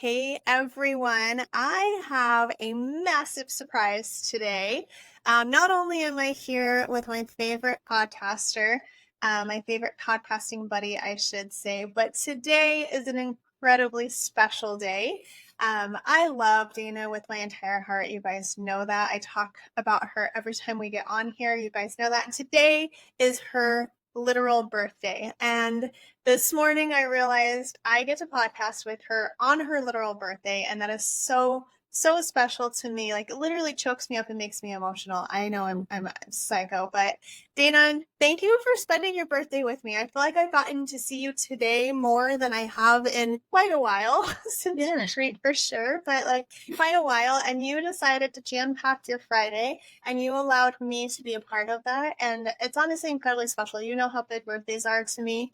Hey everyone, I have a massive surprise today. Not only am I here with my favorite podcaster, my favorite podcasting buddy, I should say, but today is an incredibly special day. I love Dana with my entire heart. You guys know that. I talk about her every time we get on here. You guys know that. And today is her literal birthday. And this morning I realized I get to podcast with her on her literal birthday, and that is so special to me. Like it literally chokes me up and makes me emotional. I know I'm a psycho, but Dana, thank you for spending your birthday with me. I feel like I've gotten to see you today more than I have in quite a while. Since a treat for sure, but like quite a while. And you decided to jam pack your Friday and you allowed me to be a part of that. And it's honestly incredibly special. You know how big birthdays are to me.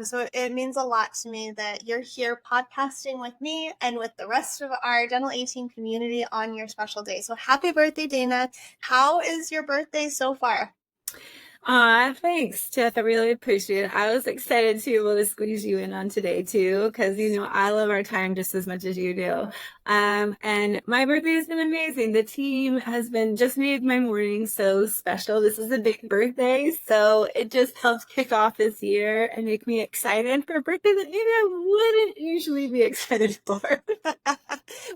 So it means a lot to me that you're here podcasting with me and with the rest of our Dental 18 community on your special day. So happy birthday, Dana. How is your birthday so far? Thanks, Tiff. I really appreciate it. I was excited to be able to squeeze you in on today too, because I love our time just as much as you do. And my birthday has been amazing. The team has been just made my morning so special. This is a big birthday, so it just helps kick off this year and make me excited for a birthday that maybe I wouldn't usually be excited for.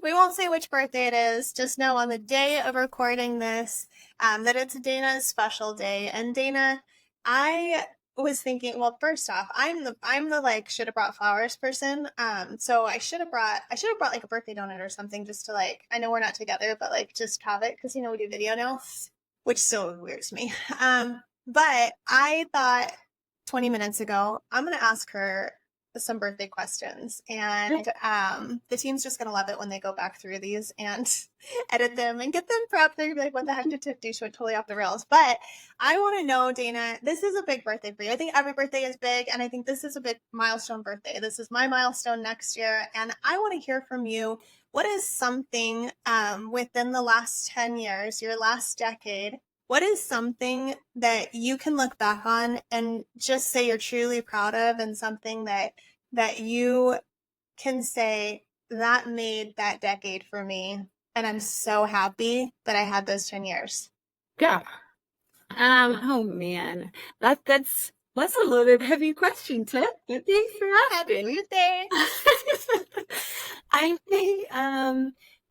We won't say which birthday it is. Just know on the day of recording this, that it's Dana's special day. And Dana, I was thinking, well, first off, I'm the like should have brought flowers person. So I should have brought like a birthday donut or something just to like, I know we're not together, but like just have it because we do video now, which so weirds me. But I thought 20 minutes ago, I'm gonna ask her some birthday questions, and the team's just gonna love it when they go back through these and edit them and get them prepped. They're gonna be like, what the heck did Tiff do? She went totally off the rails. But I want to know, Dana, this is a big birthday for you. I think every birthday is big, and I think this is a big milestone birthday. This is my milestone next year, and I want to hear from you. What is something within the last 10 years, your last decade, what is something that you can look back on and just say you're truly proud of, and something that you can say that made that decade for me, and I'm so happy that I had those 10 years? Yeah. Oh man, that's a loaded heavy question, Tiff. But thanks for Happy asking. birthday. I think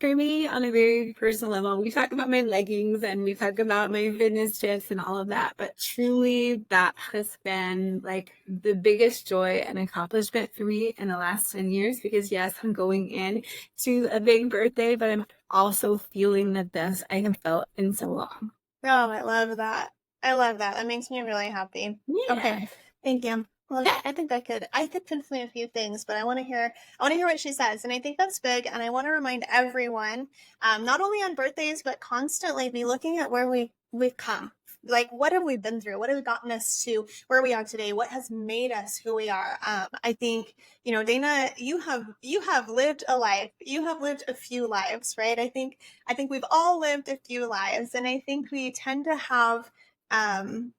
for me on a very personal level, we talk about my leggings and we talk about my fitness tips and all of that, but truly that has been like the biggest joy and accomplishment for me in the last 10 years because yes, I'm going in to a big birthday, but I'm also feeling the best I have felt in so long. Oh, I love that. I love that. That makes me really happy. Okay, Yeah. thank you. Well, I think I could pinpoint a few things, but I want to hear what she says, and I think that's big. And I want to remind everyone, not only on birthdays, but constantly be looking at where we've come. Like, what have we been through? What has gotten us to where we are today? What has made us who we are? I think, Dana, you have lived a life. You have lived a few lives, right? I think we've all lived a few lives, and I think we tend to have um,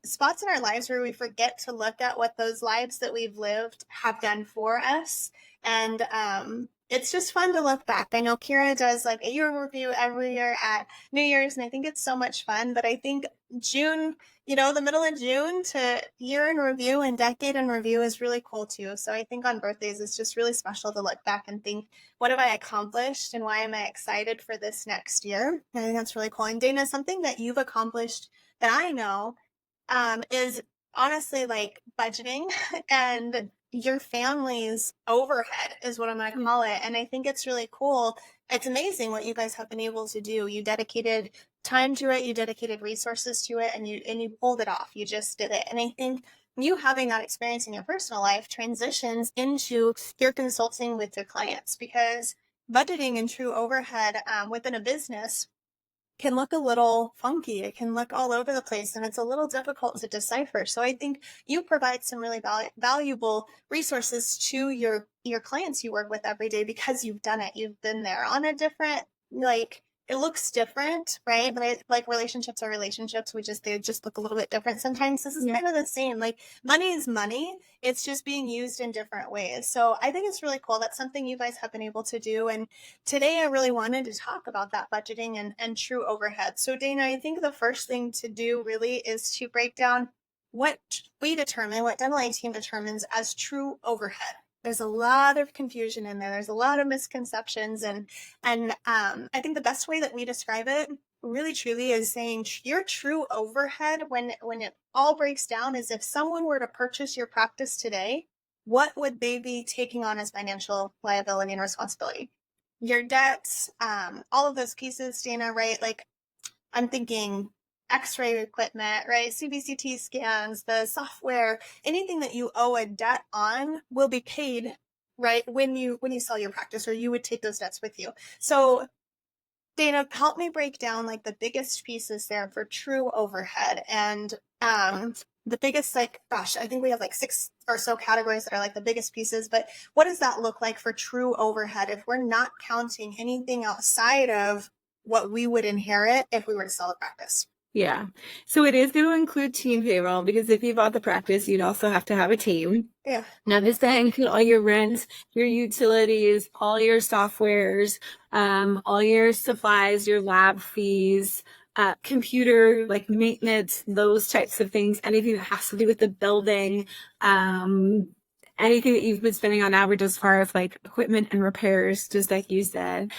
spots in our lives where we forget to look at what those lives that we've lived have done for us. And it's just fun to look back. I know Kira does like a year in review every year at New Year's, and I think it's so much fun. But I think June, the middle of June to year in review and decade in review is really cool too. So I think on birthdays, it's just really special to look back and think, what have I accomplished and why am I excited for this next year? I think that's really cool. And Dana, something that you've accomplished that I know is honestly like budgeting and your family's overhead is what I'm going to call it. And I think it's really cool. It's amazing what you guys have been able to do. You dedicated time to it, you dedicated resources to it, and you pulled it off. You just did it. And I think you having that experience in your personal life transitions into your consulting with your clients, because budgeting and true overhead within a business can look a little funky. It can look all over the place, and it's a little difficult to decipher. So I think you provide some really valuable resources to your clients you work with every day because you've done it. You've been there on a different, like, it looks different, right? But like relationships are relationships. They just look a little bit different sometimes. This is kind of the same. Like money is money. It's just being used in different ways. So I think it's really cool. That's something you guys have been able to do. And today I really wanted to talk about that budgeting and true overhead. So Dana, I think the first thing to do really is to break down what what dental A team determines as true overhead. There's a lot of confusion in there. There's a lot of misconceptions, and I think the best way that we describe it really truly is saying your true overhead when it all breaks down is if someone were to purchase your practice today, what would they be taking on as financial liability and responsibility? Your debts, all of those pieces, Dana, right? Like I'm thinking x-ray equipment, right? CBCT scans, the software, anything that you owe a debt on will be paid, right? When you sell your practice, or you would take those debts with you. So Dana, help me break down like the biggest pieces there for true overhead. And the biggest, like, gosh, I think we have like 6 or so categories that are like the biggest pieces, but what does that look like for true overhead if we're not counting anything outside of what we would inherit if we were to sell a practice? Yeah. So it is going to include team payroll because if you bought the practice, you'd also have to have a team. Yeah. Now, does that include all your rent, your utilities, all your softwares, all your supplies, your lab fees, computer, like maintenance, those types of things, anything that has to do with the building, anything that you've been spending on average as far as like equipment and repairs, just like you said.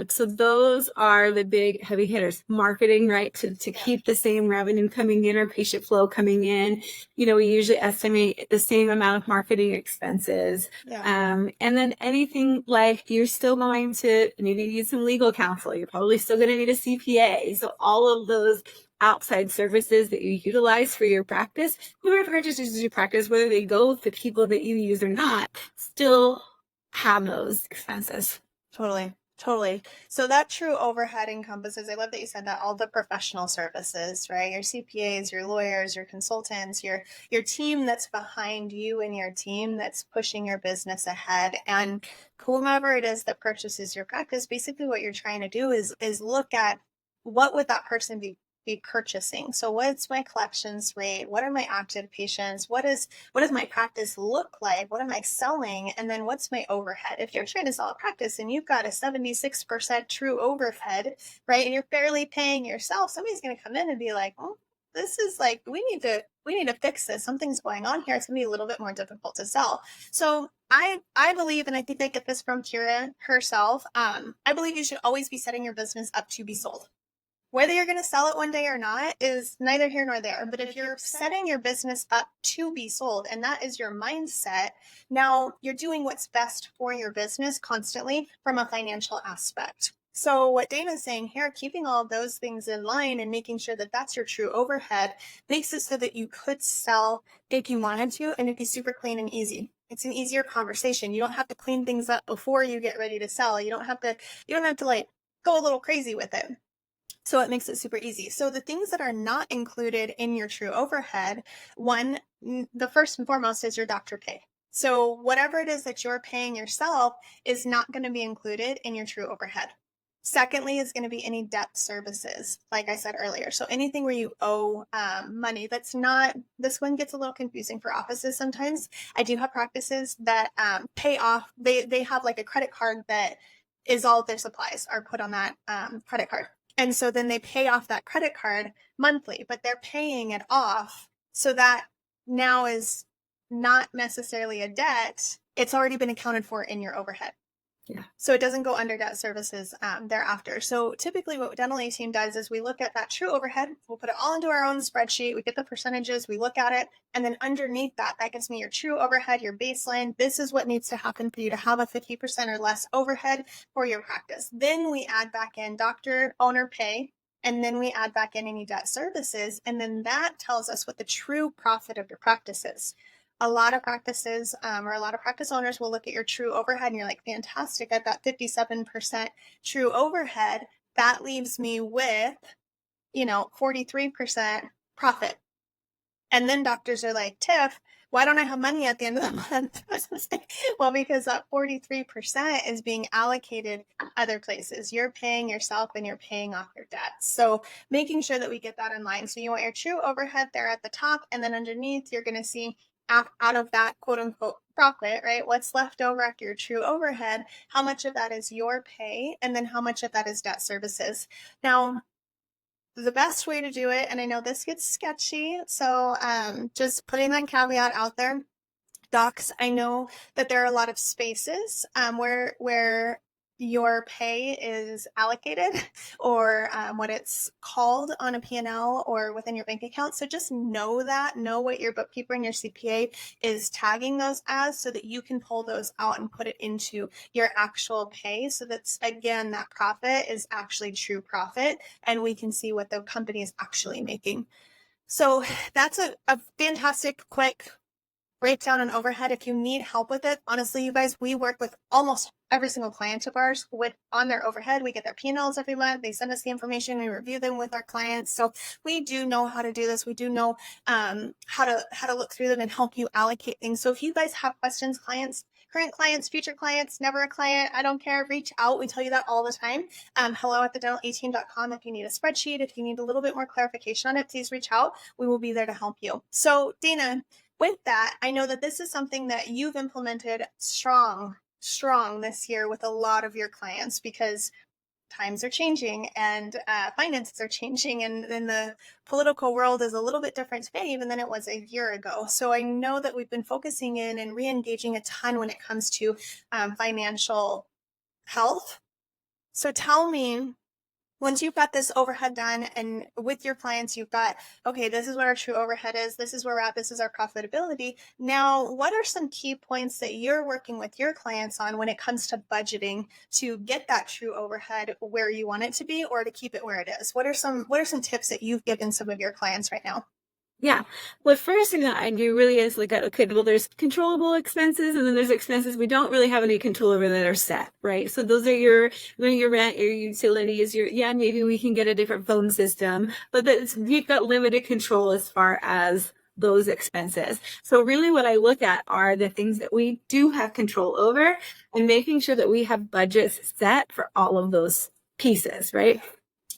So those are the big heavy hitters. Marketing, right? To keep the same revenue coming in or patient flow coming in. You know, we usually estimate the same amount of marketing expenses. Yeah. And then anything like you're still going to need some legal counsel. You're probably still going to need a CPA. So all of those outside services that you utilize for your practice, whoever purchases your practice, whether they go with the people that you use or not, still have those expenses. Totally. Totally. So that true overhead encompasses, I love that you said that, all the professional services, right? Your CPAs, your lawyers, your consultants, your team that's behind you and your team that's pushing your business ahead. And whomever it is that purchases your practice, basically what you're trying to do is look at what would that person be purchasing. So what's my collections rate? What are my active patients? What does my practice look like? What am I selling? And then what's my overhead? If you're trying to sell a practice and you've got a 76% true overhead, right, and you're barely paying yourself, somebody's going to come in and be like, oh, this is like, we need to fix this. Something's going on here. It's going to be a little bit more difficult to sell. So I believe, and I think I get this from Kira herself, I believe you should always be setting your business up to be sold. Whether you're going to sell it one day or not is neither here nor there. But if you're setting your business up to be sold, and that is your mindset, now you're doing what's best for your business constantly from a financial aspect. So what Dana's saying here, keeping all of those things in line and making sure that that's your true overhead, makes it so that you could sell if you wanted to, and it'd be super clean and easy. It's an easier conversation. You don't have to clean things up before you get ready to sell. You don't have to like go a little crazy with it. So it makes it super easy. So the things that are not included in your true overhead, one, the first and foremost is your doctor pay. So whatever it is that you're paying yourself is not going to be included in your true overhead. Secondly is going to be any debt services, like I said earlier. So anything where you owe money that's not, this one gets a little confusing for offices sometimes. I do have practices that pay off, they have like a credit card that is all of their supplies are put on that credit card. And so then they pay off that credit card monthly, but they're paying it off so that now is not necessarily a debt. It's already been accounted for in your overhead. Yeah. So it doesn't go under debt services thereafter. So typically what Dental A Team does is we look at that true overhead. We'll put it all into our own spreadsheet. We get the percentages. We look at it. And then underneath that, that gives me your true overhead, your baseline. This is what needs to happen for you to have a 50% or less overhead for your practice. Then we add back in doctor owner pay. And then we add back in any debt services. And then that tells us what the true profit of your practice is. A lot of practices or a lot of practice owners will look at your true overhead and you're like, fantastic, I've got 57% true overhead. That leaves me with, 43% profit. And then doctors are like, Tiff, Why don't I have money at the end of the month? Well, because that 43% is being allocated other places. You're paying yourself and you're paying off your debts. So making sure that we get that in line. So you want your true overhead there at the top, and then underneath you're going to see out of that quote unquote profit, right? What's left over after your true overhead, how much of that is your pay, and then how much of that is debt services. Now, the best way to do it, and I know this gets sketchy, so just putting that caveat out there, docs, I know that there are a lot of spaces where your pay is allocated or what it's called on a P&L or within your bank account. So just know what your bookkeeper and your CPA is tagging those as, so that you can pull those out and put it into your actual pay. So that's, again, that profit is actually true profit, and we can see what the company is actually making. So that's a fantastic, quick breakdown and overhead. If you need help with it, honestly, you guys, we work with almost every single client of ours with on their overhead. We get their P&Ls every month. They send us the information. We review them with our clients. So we do know how to do this. We do know how to look through them and help you allocate things. So if you guys have questions, clients, current clients, future clients, never a client, I don't care, reach out. We tell you that all the time. Hello at thedental18.com. If you need a spreadsheet, if you need a little bit more clarification on it, please reach out. We will be there to help you. So Dana, with that, I know that this is something that you've implemented strong this year with a lot of your clients, because times are changing and finances are changing, and then the political world is a little bit different today even than it was a year ago. So I know that we've been focusing in and re-engaging a ton when it comes to financial health. So tell me, once you've got this overhead done and with your clients, you've got, okay, this is what our true overhead is. This is where we're at. This is our profitability. Now, what are some key points that you're working with your clients on when it comes to budgeting to get that true overhead where you want it to be, or to keep it where it is? What are some tips that you've given some of your clients right now? Yeah. Well, first thing that I do really is look at, okay, well, there's controllable expenses, and then there's expenses we don't really have any control over that are set, right? So those are your rent, your utilities, maybe we can get a different phone system, but we've got limited control as far as those expenses. So really what I look at are the things that we do have control over, and making sure that we have budgets set for all of those pieces, right?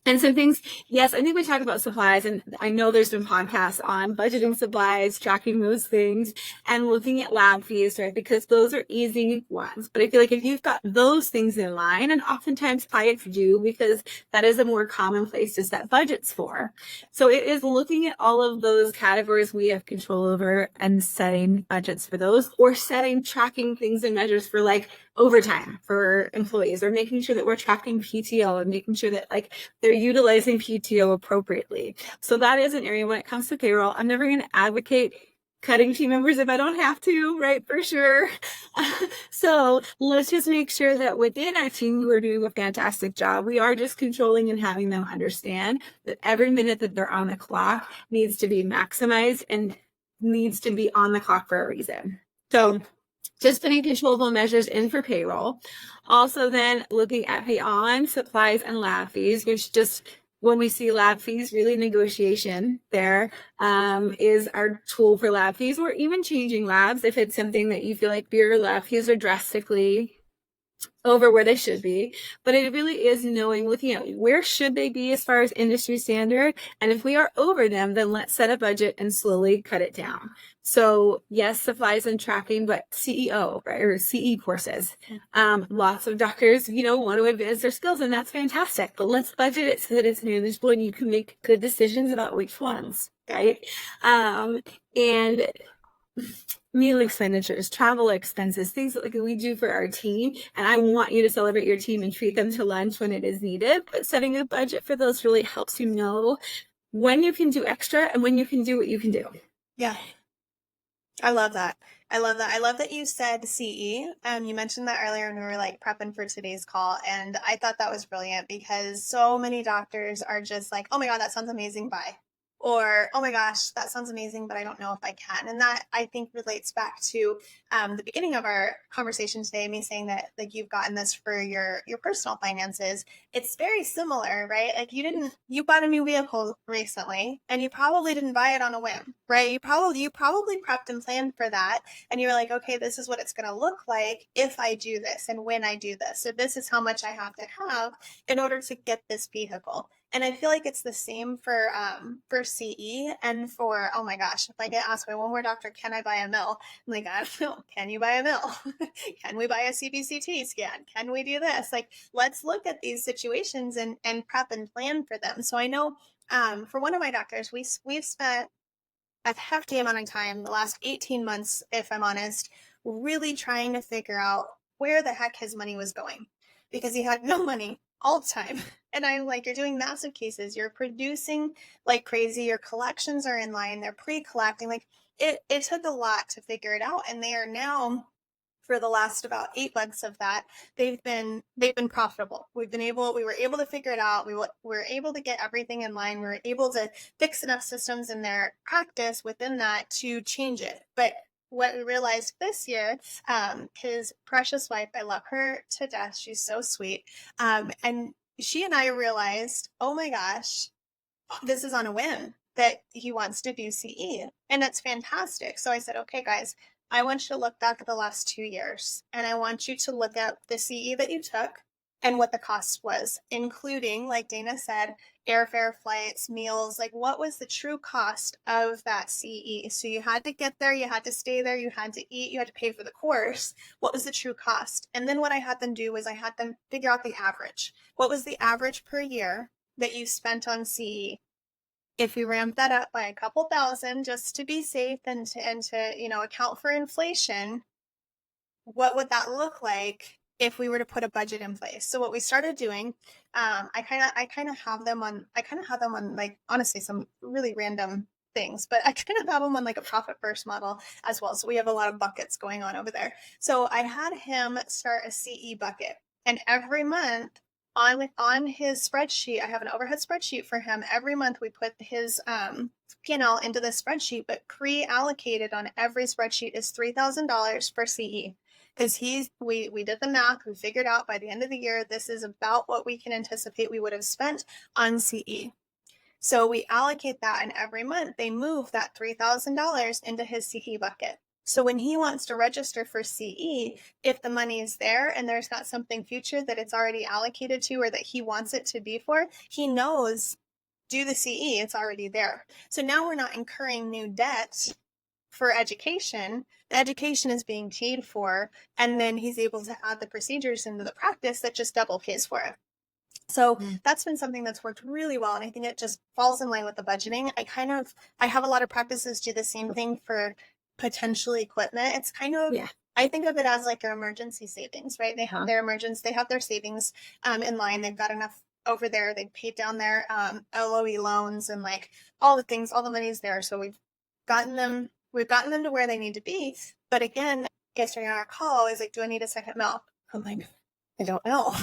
And so things, yes, I think we talked about supplies, and I know there's been podcasts on budgeting supplies, tracking those things, and looking at lab fees, right? Because those are easy ones. But I feel like if you've got those things in line, and oftentimes clients do, because that is a more common place to set budgets for. So it is looking at all of those categories we have control over and setting budgets for those, or setting tracking things and measures for like overtime for employees, or making sure that we're tracking PTO and making sure that like they're utilizing PTO appropriately. So that is an area when it comes to payroll. I'm never going to advocate cutting team members if I don't have to, right? For sure. So let's just make sure that within our team, we're doing a fantastic job. We are just controlling and having them understand that every minute that they're on the clock needs to be maximized and needs to be on the clock for a reason. So just putting controllable measures in for payroll. Also then looking at pay on supplies and lab fees, which just when we see lab fees, really negotiation there is our tool for lab fees, or even changing labs if it's something that you feel like your lab fees are drastically over where they should be. But it really is knowing, looking at where should they be as far as industry standard, and if we are over them, then let's set a budget and slowly cut it down. So yes, supplies and tracking, but CEO, right, or CE courses. Lots of doctors, want to advance their skills, and that's fantastic, but let's budget it so that it's manageable and you can make good decisions about which ones, right? And meal expenditures, travel expenses, things like we do for our team. And I want you to celebrate your team and treat them to lunch when it is needed. But setting a budget for those really helps you know when you can do extra and when you can do what you can do. Yeah. I love that. I love that you said CE. You mentioned that earlier when we were like prepping for today's call. And I thought that was brilliant, because so many doctors are just like, oh my God, that sounds amazing. Bye. or, oh my gosh, that sounds amazing, but I don't know if I can. And that I think relates back to the beginning of our conversation today, me saying that like you've gotten this for your personal finances. It's very similar, right? Like you bought a new vehicle recently and you probably didn't buy it on a whim, right? You probably prepped and planned for that. And you're like, okay, this is what it's going to look like if I do this and when I do this. So this is how much I have to have in order to get this vehicle. And I feel like it's the same for CE and for, oh my gosh, if I get asked by one more doctor, can I buy a mill? I'm like, I don't know. Can you buy a mill? Can we buy a CBCT scan? Can we do this? Like, let's look at these situations and prep and plan for them. So I know for one of my doctors, we've spent a hefty amount of time the last 18 months, if I'm honest, really trying to figure out where the heck his money was going because he had no money all the time. And I'm like, you're doing massive cases, you're producing like crazy, your collections are in line, they're pre-collecting. Like it took a lot to figure it out. And they are now, for the last about 8 months of that, they've been profitable. We were able to figure it out. We were able to get everything in line. We were able to fix enough systems in their practice within that to change it. But what we realized this year, his precious wife, I love her to death. She's so sweet. And she and I realized, oh my gosh, this is on a whim that he wants to do CE. And that's fantastic. So I said, okay, guys, I want you to look back at the last 2 years and I want you to look at the CE that you took and what the cost was, including, like Dana said, airfare, flights, meals. Like, what was the true cost of that CE? So you had to get there, you had to stay there, you had to eat, you had to pay for the course. What was the true cost? And then what I had them do was I had them figure out the average. What was the average per year that you spent on CE? If we ramp that up by a couple thousand just to be safe and to account for inflation, what would that look like if we were to put a budget in place? So what we started doing, I kind of have them on like, honestly, some really random things, but I kind of have them on like a profit first model as well. So we have a lot of buckets going on over there. So I had him start a CE bucket, and every month on his spreadsheet, I have an overhead spreadsheet for him. Every month we put his P&L into the spreadsheet, but pre-allocated on every spreadsheet is $3,000 for CE. Because we did the math, we figured out by the end of the year, this is about what we can anticipate we would have spent on CE. So we allocate that, and every month they move that $3,000 into his CE bucket. So when he wants to register for CE, if the money is there and there's not something future that it's already allocated to or that he wants it to be for, he knows, do the CE, it's already there. So now we're not incurring new debt for education. The education is being paid for, and then he's able to add the procedures into the practice that just double pays for it. So that's been something that's worked really well, and I think it just falls in line with the budgeting. I have a lot of practices do the same thing for potential equipment. It's kind of, I think of it as like an emergency savings, right? They have their savings in line. They've got enough over there. They've paid down their LOE loans and like all the things, all the money's there. So we've gotten them to where they need to be. But again, yesterday on our call is like, do I need a second mill? I'm like, I don't know.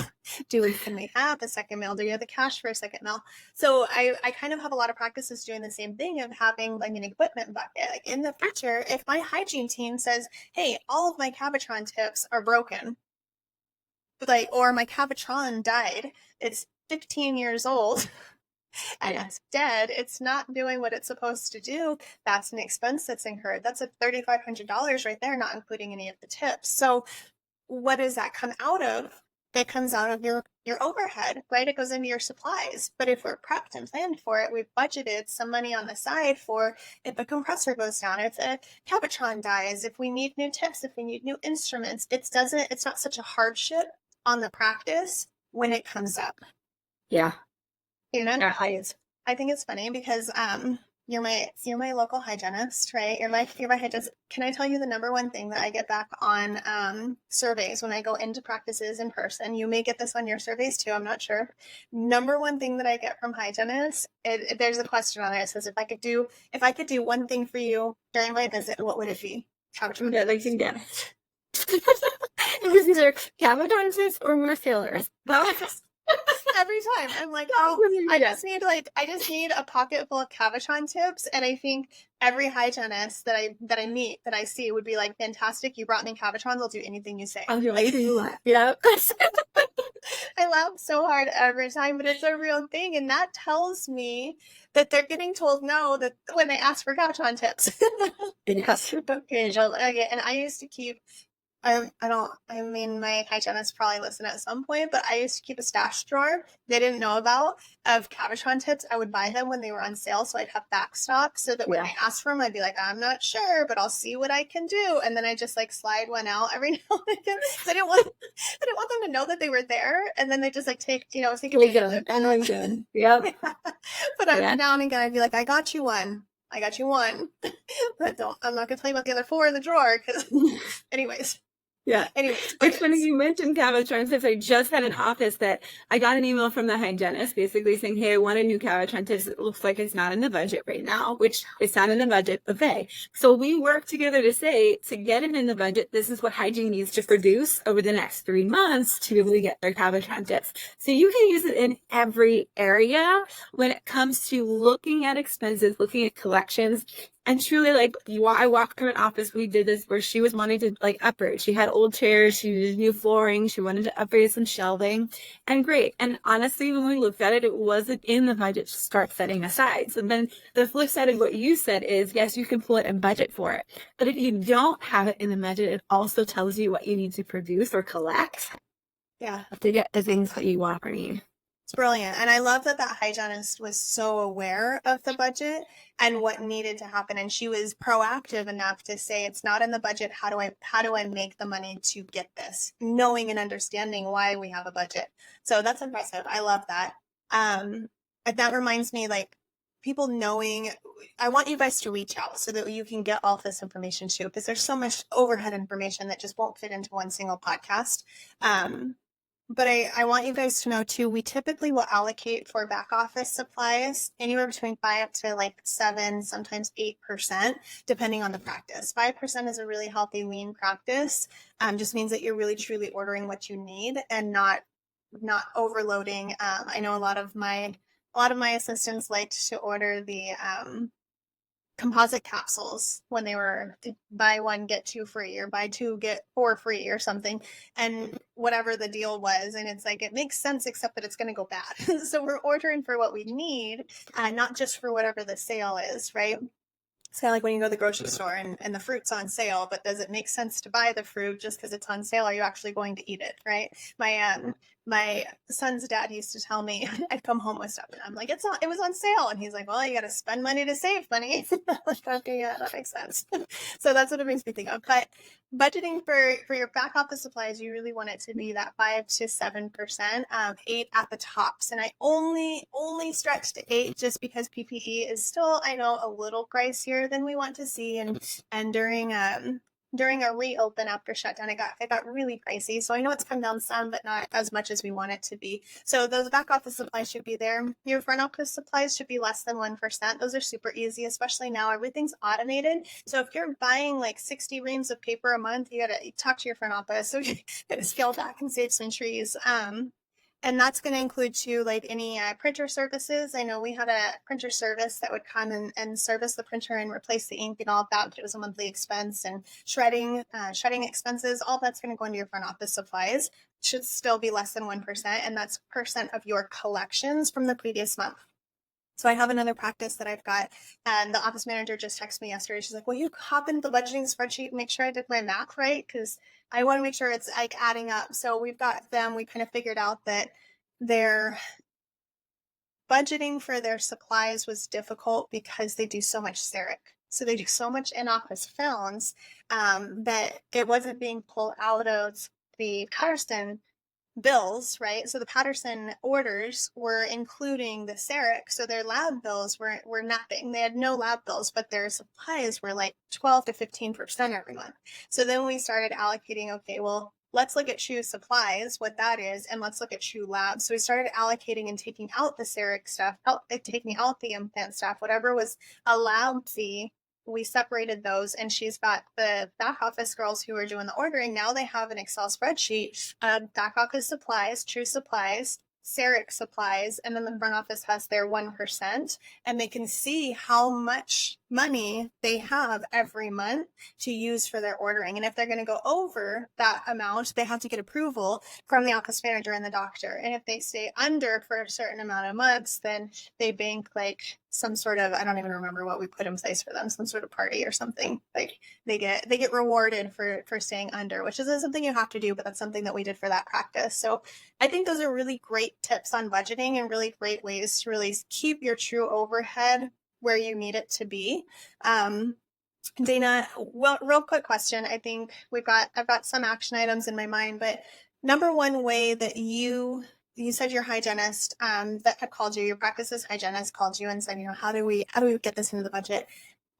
Can we have a second mill? Do you have the cash for a second mill? So I kind of have a lot of practices doing the same thing of having like an equipment bucket. Like in the future, if my hygiene team says, hey, all of my Cavitron tips are broken, or my Cavitron died, it's 15 years old, and it's dead, it's not doing what it's supposed to do, that's an expense that's incurred. That's a $3,500 right there, not including any of the tips. So what does that come out of? It comes out of your overhead, right? It goes into your supplies. But if we're prepped and planned for it, we've budgeted some money on the side for if a compressor goes down, if a Cavitron dies, if we need new tips, if we need new instruments, it's not such a hardship on the practice when it comes up. Yeah. I think it's funny because you're my local hygienist, right? You're my hygienist. Can I tell you the number one thing that I get back on surveys when I go into practices in person? You may get this on your surveys too, I'm not sure. Number one thing that I get from hygienists, there's a question on there. It says, if I could do one thing for you during my visit, what would it be? Cavitron. Yeah, like damage. It was either Cavitron or more fillers. Every time I'm like, oh, I just need a pocket full of Cavachon tips, and I think every hygienist that I meet that I see would be like, fantastic, you brought me Cavachons, I'll do anything you say. I'll do anything you want. Yeah. I laugh so hard every time, but it's a real thing, and that tells me that they're getting told no that when they ask for Cavachon tips. Yes. Okay, and I used to keep I mean, my hygienists probably listen at some point, but I used to keep a stash drawer they didn't know about of Cavachon tips. I would buy them when they were on sale, so I'd have back stock so that when they asked for them, I'd be like, I'm not sure, but I'll see what I can do. And then I just like slide one out every now and again. So I didn't want them to know that they were there. And then they just like take good. I know I'm good. Yep. But every now and again, I'd be like, I got you one. I got you one. But I'm not going to tell you about the other 4 in the drawer because, anyways. Yeah. Anyway, it's funny you mentioned Cavachon tips. I just had an office that I got an email from the hygienist basically saying, hey, I want a new Cavachon tips. It looks like it's not in the budget right now, which it's not in the budget, okay. So we work together to say, to get it in the budget, this is what hygiene needs to produce over the next 3 months to be able to get their Cavachon tips. So you can use it in every area when it comes to looking at expenses, looking at collections. And truly, like, I walked through an office, we did this, where she was wanting to, like, upgrade. She had old chairs, she needed new flooring, she wanted to upgrade some shelving, and great. And honestly, when we looked at it, it wasn't in the budget to start setting aside. So then the flip side of what you said is, yes, you can pull it and budget for it. But if you don't have it in the budget, it also tells you what you need to produce or collect. Yeah. To get the things that you want or need. It's brilliant. And I love that hygienist was so aware of the budget and what needed to happen. And she was proactive enough to say, it's not in the budget. How do I make the money to get this? Knowing and understanding why we have a budget. So that's impressive. I love that. And that reminds me, like, people knowing, I want you guys to reach out so that you can get all this information too, because there's so much overhead information that just won't fit into one single podcast. But I want you guys to know too, we typically will allocate for back office supplies anywhere between 5 to like 7, sometimes 8%, depending on the practice. 5% is a really healthy lean practice. Just means that you're really truly ordering what you need and not overloading. I know a lot of my assistants liked to order the composite capsules when they were buy 1 get 2 free or buy 2 get 4 free or something, and whatever the deal was. And it's like, it makes sense except that it's going to go bad. So we're ordering for what we need, not just for whatever the sale is, right? It's kind of like when you go to the grocery store and the fruit's on sale, but does it make sense to buy the fruit just because it's on sale? Are you actually going to eat it, right? My son's dad used to tell me, I'd come home with stuff and I'm like, it was on sale. And he's like, well, you got to spend money to save money. Like, okay, yeah, that makes sense. So that's what it makes me think of. But budgeting for your back office supplies, you really want it to be that 5 to 7%, 8 at the tops. And I only stretch to 8 just because PPE is still, I know, a little pricier than we want to see. And during a reopen after shutdown, it got really pricey. So I know it's come down some, but not as much as we want it to be. So those back office supplies should be there. Your front office supplies should be less than 1%. Those are super easy, especially now everything's automated. So if you're buying like 60 reams of paper a month, you gotta talk to your front office. So you gotta scale back and save some trees. And that's going to include too, like any printer services. I know we had a printer service that would come and service the printer and replace the ink and all of that, but it was a monthly expense. And shredding expenses, all that's going to go into your front office supplies. Should still be less than 1%, and that's percent of your collections from the previous month. So I have another practice that I've got, and the office manager just texted me yesterday. She's like, will you hop into the budgeting spreadsheet and make sure I did my math right? Because I want to make sure it's like adding up. So we've got them. We kind of figured out that their budgeting for their supplies was difficult because they do so much CEREC. So they do so much in-office films that it wasn't being pulled out of the Patterson bills, right? So the Patterson orders were including the CEREC. So their lab bills were nothing. They had no lab bills, but their supplies were like 12 to 15% every month. So then we started allocating, okay, well, let's look at shoe supplies, what that is, and let's look at shoe labs. So we started allocating and taking out the CEREC stuff, taking out the implant stuff, whatever was a lab fee. We separated those, and she's got the back office girls who are doing the ordering. Now they have an Excel spreadsheet of back office supplies, true supplies, CEREC supplies, and then the front office has their 1%, and they can see how much money they have every month to use for their ordering. And if they're going to go over that amount, they have to get approval from the office manager and the doctor. And if they stay under for a certain amount of months, then they bank like some sort of, I don't even remember what we put in place for them, some sort of party or something. Like they get rewarded for staying under, which isn't something you have to do, but that's something that we did for that practice. So I think those are really great tips on budgeting and really great ways to really keep your true overhead where you need it to be. Dana, well, real quick question. I think I've got some action items in my mind, but number one way that you said your hygienist that had called you, your practice's hygienist called you and said, how do we get this into the budget?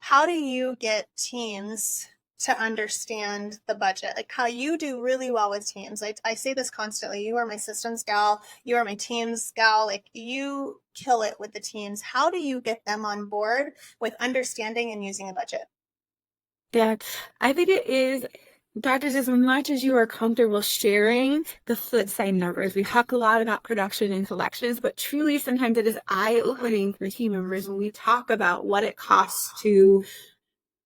How do you get teams to understand the budget? Like how you do really well with teams. I say this constantly. You are my systems gal. You are my teams gal. Like you kill it with the teams. How do you get them on board with understanding and using a budget? Yeah, I think it is, doctors, as much as you are comfortable sharing the flip side numbers. We talk a lot about production and collections, but truly sometimes it is eye-opening for team members when we talk about what it costs to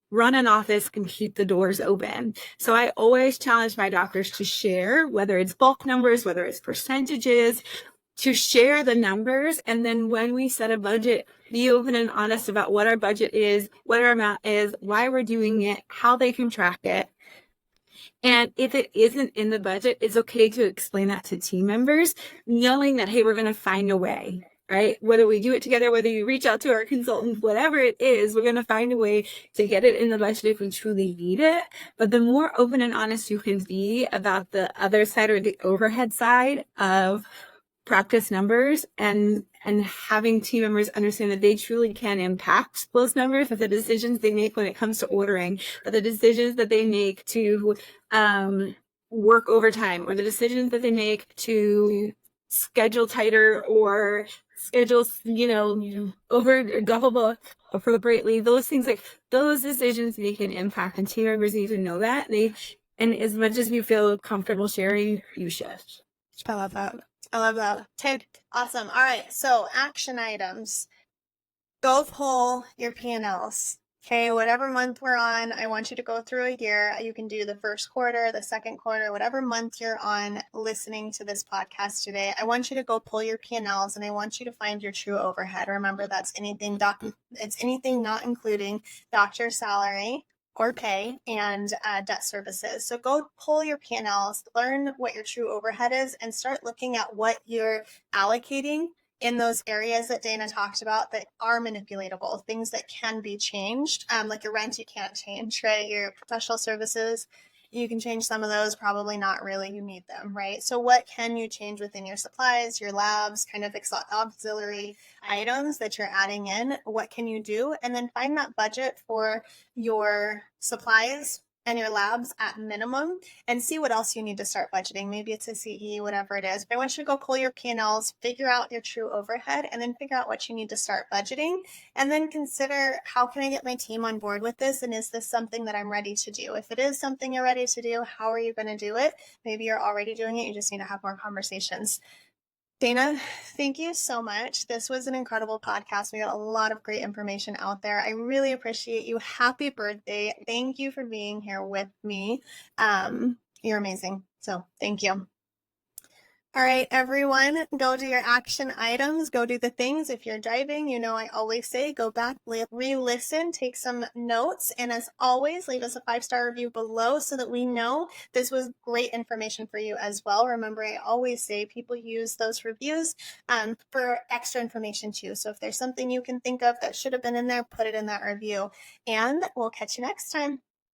run an office and keep the doors open. So I always challenge my doctors to share, whether it's bulk numbers, whether it's percentages, to share the numbers. And then when we set a budget, be open and honest about what our budget is, what our amount is, why we're doing it, how they can track it. And if it isn't in the budget, it's okay to explain that to team members, knowing that, hey, we're going to find a way, right? Whether we do it together, whether you reach out to our consultant, whatever it is, we're going to find a way to get it in the budget if we truly need it. But the more open and honest you can be about the other side or the overhead side of practice numbers and having team members understand that they truly can impact those numbers, that the decisions they make when it comes to ordering, or the decisions that they make to work overtime, or the decisions that they make to schedule tighter or schedule, over double book appropriately, those things, like those decisions make an impact, and team members need to know that. And as much as you feel comfortable sharing, you should. I love that. I love that. Ted, awesome. All right. So action items. Go pull your P&Ls. Okay. Whatever month we're on, I want you to go through a year. You can do the first quarter, the second quarter, whatever month you're on listening to this podcast today. I want you to go pull your P&Ls and I want you to find your true overhead. Remember, it's anything not including doctor salary or pay and debt services. So go pull your P&Ls, learn what your true overhead is, and start looking at what you're allocating in those areas that Dana talked about that are manipulatable, things that can be changed. Like your rent, you can't change, right? Your professional services, you can change some of those, probably not really, you need them, right? So what can you change within your supplies, your labs, kind of auxiliary items that you're adding in? What can you do? And then find that budget for your supplies and your labs at minimum and see what else you need to start budgeting. Maybe it's a CE, whatever it is. But I want you to go pull your P&Ls, figure out your true overhead, and then figure out what you need to start budgeting. And then consider, how can I get my team on board with this? And is this something that I'm ready to do? If it is something you're ready to do, how are you going to do it? Maybe you're already doing it. You just need to have more conversations. Dana, thank you so much. This was an incredible podcast. We got a lot of great information out there. I really appreciate you. Happy birthday. Thank you for being here with me. You're amazing. So thank you. All right, everyone, go do your action items. Go do the things. If you're driving, I always say go back, re-listen, take some notes. And as always, leave us a 5-star review below so that we know this was great information for you as well. Remember, I always say people use those reviews for extra information too. So if there's something you can think of that should have been in there, put it in that review. And we'll catch you next time.